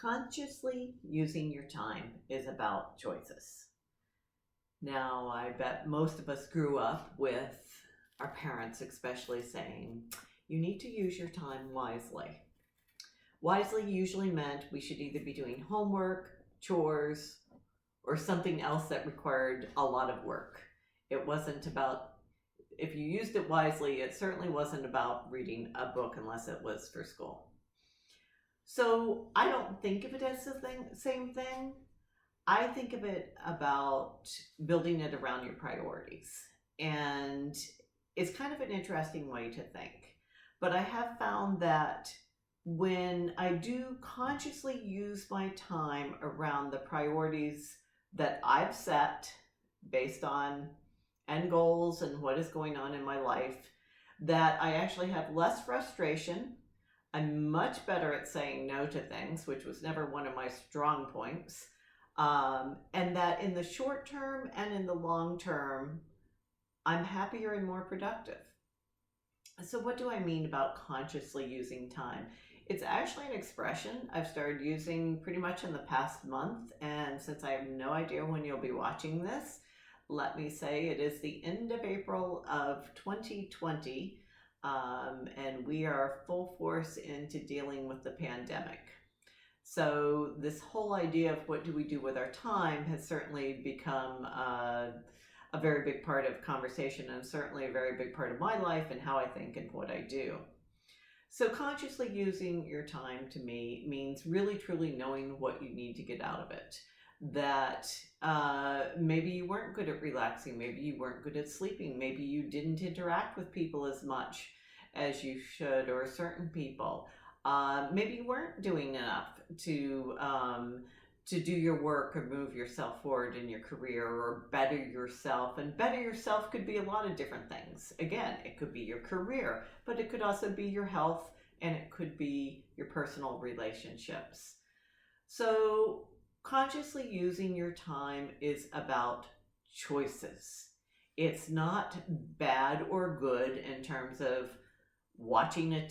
Consciously using your time is about choices. Now, I bet most of us grew up with our parents, especially, saying, you need to use your time wisely. Wisely usually meant we should either be doing homework, chores, or something else that required a lot of work. It wasn't about, if you used it wisely, it certainly wasn't about reading a book unless it was for school. So I don't think of it as the same thing. I think of it about building it around your priorities. And it's kind of an interesting way to think. But I have found that when I do consciously use my time around the priorities that I've set based on end goals and what is going on in my life, that I actually have less frustration. I'm much better at saying no to things, which was never one of my strong points. And that in the short term and in the long term, I'm happier and more productive. So what do I mean about consciously using time? It's actually an expression I've started using pretty much in the past month. And since I have no idea when you'll be watching this, let me say it is the end of April of 2020. And we are full force into dealing with the pandemic. So this whole idea of what do we do with our time has certainly become a very big part of conversation, and certainly a very big part of my life and how I think and what I do. So consciously using your time, to me, means really truly knowing what you need to get out of it. That maybe you weren't good at relaxing, maybe you weren't good at sleeping, maybe you didn't interact with people as much as you should, or certain people. Maybe you weren't doing enough to do your work or move yourself forward in your career or better yourself. And better yourself could be a lot of different things. Again, it could be your career, but it could also be your health, and it could be your personal relationships. So consciously using your time is about choices. It's not bad or good in terms of watching a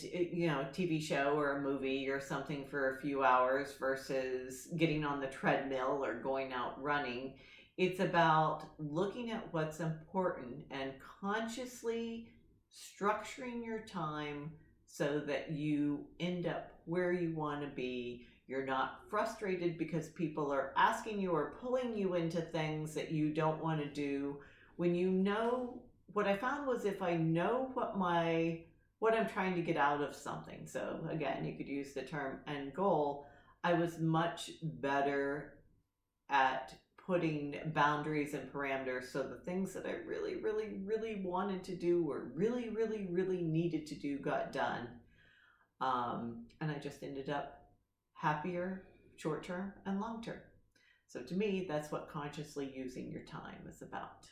TV show or a movie or something for a few hours versus getting on the treadmill or going out running. It's about looking at what's important and consciously structuring your time so that you end up where you want to be. You're not frustrated because people are asking you or pulling you into things that you don't want to do. When you know, what I found was if I know what I'm trying to get out of something. So again, you could use the term end goal. I was much better at putting boundaries and parameters so the things that I really, really, really wanted to do or really, really, really needed to do got done. And I just ended up happier short term and long term. So to me, that's what consciously using your time is about.